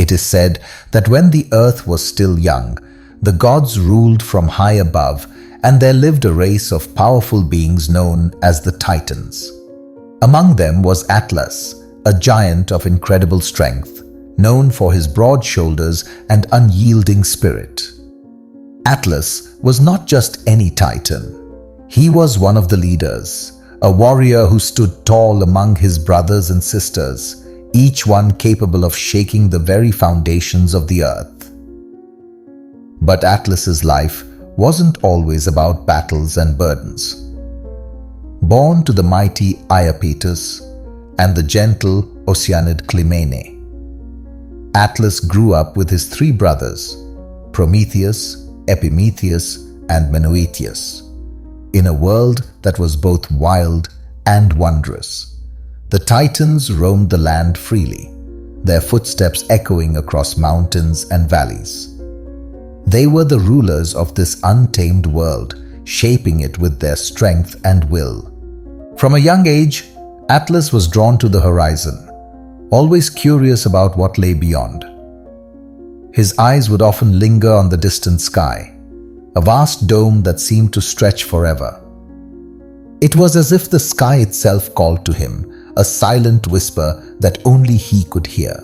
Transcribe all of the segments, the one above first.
It is said that when the earth was still young, the gods ruled from high above, and there lived a race of powerful beings known as the Titans. Among them was Atlas, a giant of incredible strength, known for his broad shoulders and unyielding spirit. Atlas was not just any Titan. He was one of the leaders, a warrior who stood tall among his brothers and sisters, each one capable of shaking the very foundations of the earth. But Atlas's life wasn't always about battles and burdens. Born to the mighty Iapetus and the gentle Oceanid Clymene, Atlas grew up with his three brothers, Prometheus, Epimetheus, and Menoetius, in a world that was both wild and wondrous. The Titans roamed the land freely, their footsteps echoing across mountains and valleys. They were the rulers of this untamed world, shaping it with their strength and will. From a young age, Atlas was drawn to the horizon, always curious about what lay beyond. His eyes would often linger on the distant sky, a vast dome that seemed to stretch forever. It was as if the sky itself called to him, a silent whisper that only he could hear.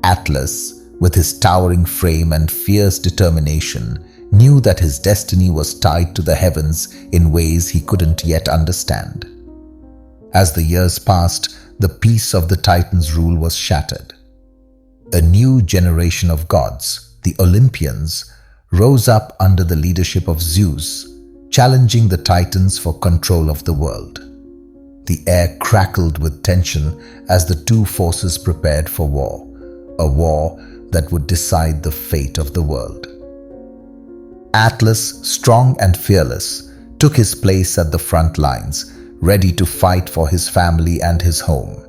Atlas, with his towering frame and fierce determination, knew that his destiny was tied to the heavens in ways he couldn't yet understand. As the years passed, the peace of the Titans' rule was shattered. A new generation of gods, the Olympians, rose up under the leadership of Zeus, challenging the Titans for control of the world. The air crackled with tension as the two forces prepared for war, a war that would decide the fate of the world. Atlas, strong and fearless, took his place at the front lines, ready to fight for his family and his home.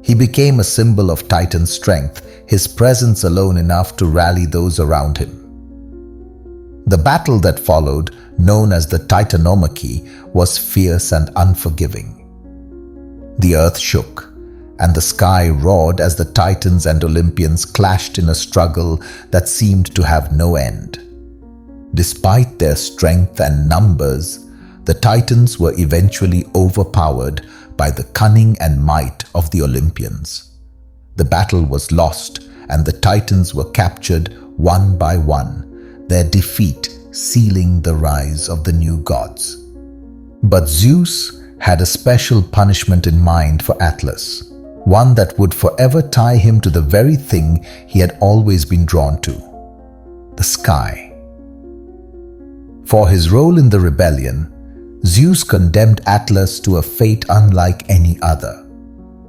He became a symbol of Titan strength, his presence alone enough to rally those around him. The battle that followed, known as the Titanomachy, was fierce and unforgiving. The earth shook, and the sky roared as the Titans and Olympians clashed in a struggle that seemed to have no end. Despite their strength and numbers, the Titans were eventually overpowered by the cunning and might of the Olympians. The battle was lost, and the Titans were captured one by one, their defeat sealing the rise of the new gods. But Zeus had a special punishment in mind for Atlas, one that would forever tie him to the very thing he had always been drawn to: the sky. For his role in the rebellion, Zeus condemned Atlas to a fate unlike any other.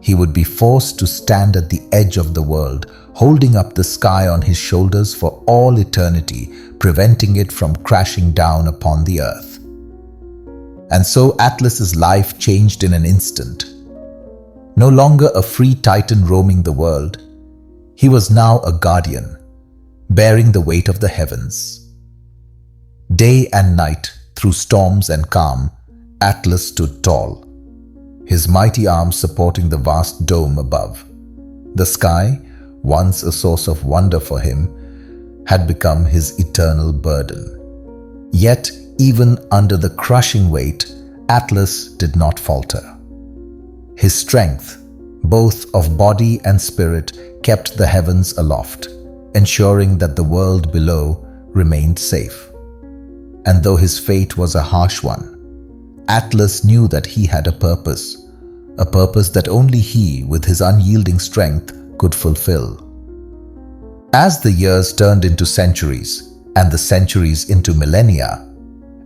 He would be forced to stand at the edge of the world, holding up the sky on his shoulders for all eternity, preventing it from crashing down upon the earth. And so Atlas's life changed in an instant. No longer a free Titan roaming the world, he was now a guardian, bearing the weight of the heavens. Day and night, through storms and calm, Atlas stood tall, his mighty arms supporting the vast dome above. The sky, once a source of wonder for him, had become his eternal burden. Yet, even under the crushing weight, Atlas did not falter. His strength, both of body and spirit, kept the heavens aloft, ensuring that the world below remained safe. And though his fate was a harsh one, Atlas knew that he had a purpose that only he, with his unyielding strength, could fulfill. As the years turned into centuries, and the centuries into millennia,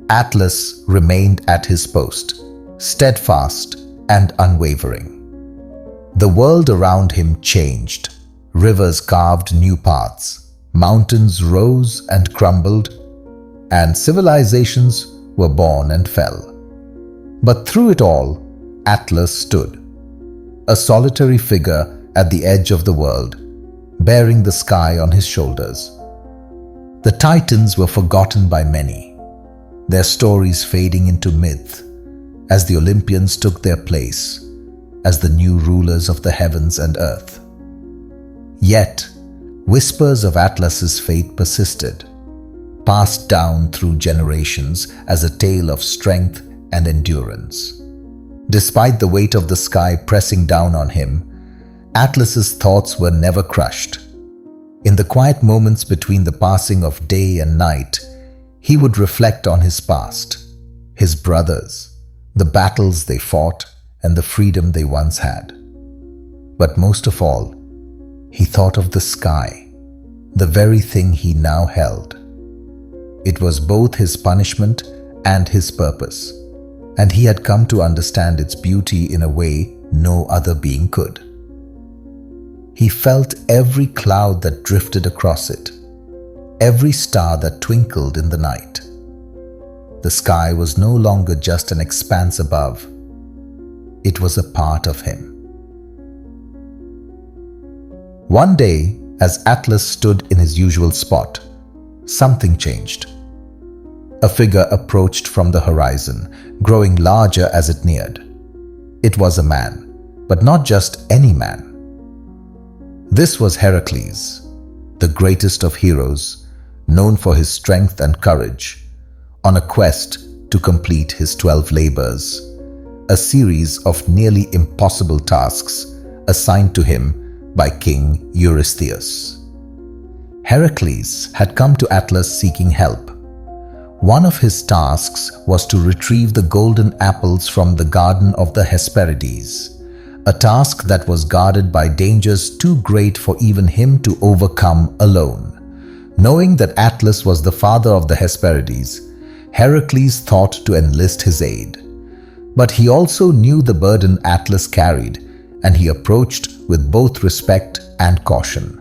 Atlas remained at his post, steadfast and unwavering. The world around him changed. Rivers carved new paths, mountains rose and crumbled, and civilizations were born and fell. But through it all, Atlas stood, a solitary figure at the edge of the world, bearing the sky on his shoulders. The Titans were forgotten by many, their stories fading into myth as the Olympians took their place as the new rulers of the heavens and earth. Yet, whispers of Atlas's fate persisted, passed down through generations as a tale of strength and endurance. Despite the weight of the sky pressing down on him, Atlas's thoughts were never crushed. In the quiet moments between the passing of day and night, he would reflect on his past, his brothers, the battles they fought, and the freedom they once had. But most of all, he thought of the sky, the very thing he now held. It was both his punishment and his purpose, and he had come to understand its beauty in a way no other being could. He felt every cloud that drifted across it, every star that twinkled in the night. The sky was no longer just an expanse above. It was a part of him. One day, as Atlas stood in his usual spot, something changed. A figure approached from the horizon, growing larger as it neared. It was a man, but not just any man. This was Heracles, the greatest of heroes, known for his strength and courage, on a quest to complete his 12 labors, a series of nearly impossible tasks assigned to him by King Eurystheus. Heracles had come to Atlas seeking help. One of his tasks was to retrieve the golden apples from the garden of the Hesperides, a task that was guarded by dangers too great for even him to overcome alone. Knowing that Atlas was the father of the Hesperides, Heracles thought to enlist his aid. But he also knew the burden Atlas carried, and he approached with both respect and caution.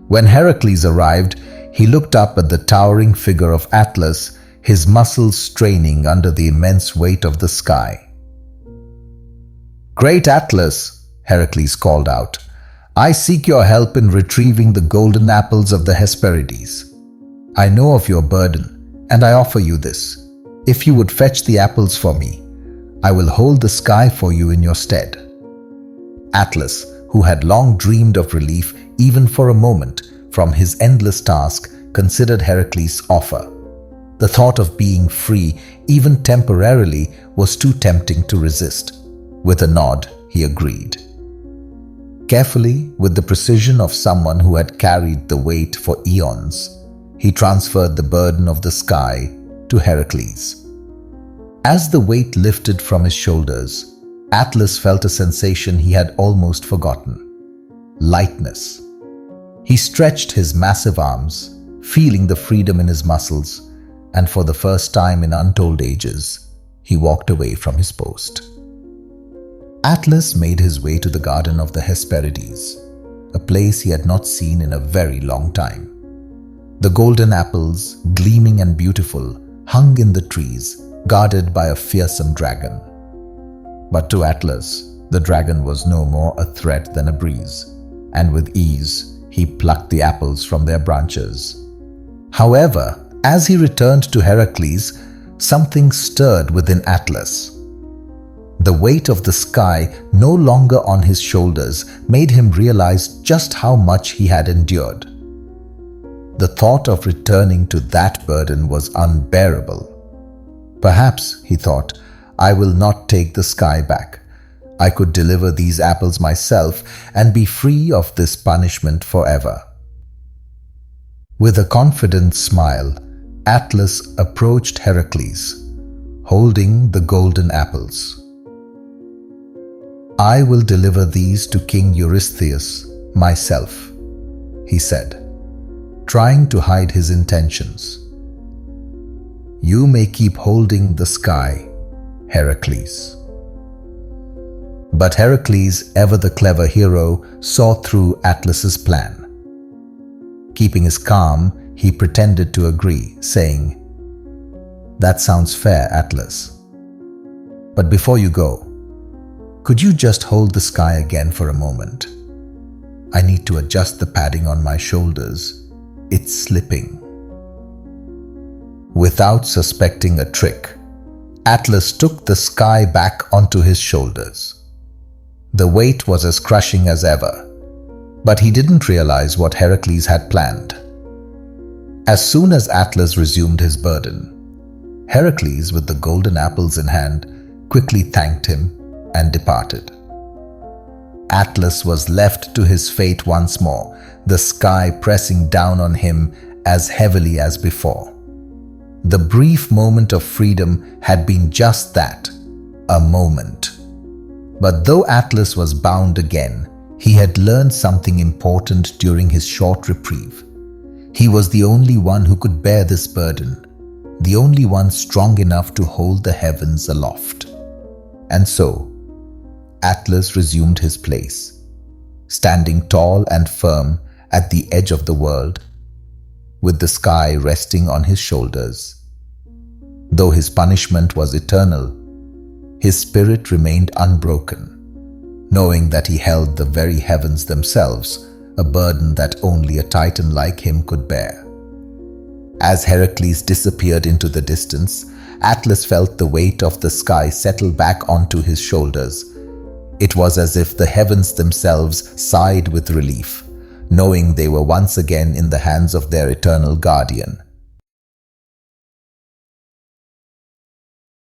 When Heracles arrived, he looked up at the towering figure of Atlas, his muscles straining under the immense weight of the sky. "Great Atlas," Heracles called out, "I seek your help in retrieving the golden apples of the Hesperides. I know of your burden, and I offer you this. If you would fetch the apples for me, I will hold the sky for you in your stead." Atlas, who had long dreamed of relief even for a moment from his endless task, considered Heracles' offer. The thought of being free, even temporarily, was too tempting to resist. With a nod, he agreed. Carefully, with the precision of someone who had carried the weight for eons, he transferred the burden of the sky to Heracles. As the weight lifted from his shoulders, Atlas felt a sensation he had almost forgotten: lightness. He stretched his massive arms, feeling the freedom in his muscles, and for the first time in untold ages, he walked away from his post. Atlas made his way to the garden of the Hesperides, a place he had not seen in a very long time. The golden apples, gleaming and beautiful, hung in the trees, guarded by a fearsome dragon. But to Atlas, the dragon was no more a threat than a breeze, and with ease he plucked the apples from their branches. However, as he returned to Heracles, something stirred within Atlas. The weight of the sky, no longer on his shoulders, made him realize just how much he had endured. The thought of returning to that burden was unbearable. Perhaps, he thought, I will not take the sky back. I could deliver these apples myself and be free of this punishment forever. With a confident smile, Atlas approached Heracles, holding the golden apples. "I will deliver these to King Eurystheus myself," he said, trying to hide his intentions. "You may keep holding the sky, Heracles." But Heracles, ever the clever hero, saw through Atlas's plan. Keeping his calm, he pretended to agree, saying, "That sounds fair, Atlas. But before you go, could you just hold the sky again for a moment? I need to adjust the padding on my shoulders. It's slipping." Without suspecting a trick, Atlas took the sky back onto his shoulders. The weight was as crushing as ever, But he didn't realize what Heracles had planned. As soon as Atlas resumed his burden, Heracles, with the golden apples in hand, quickly thanked him and departed. Atlas was left to his fate once more, the sky pressing down on him as heavily as before. The brief moment of freedom had been just that, a moment. But though Atlas was bound again, he had learned something important during his short reprieve. He was the only one who could bear this burden, the only one strong enough to hold the heavens aloft. And so, Atlas resumed his place, standing tall and firm at the edge of the world, with the sky resting on his shoulders. Though his punishment was eternal, his spirit remained unbroken, knowing that he held the very heavens themselves, a burden that only a titan like him could bear. As Heracles disappeared into the distance, Atlas felt the weight of the sky settle back onto his shoulders. It was as if the heavens themselves sighed with relief, knowing they were once again in the hands of their eternal guardian.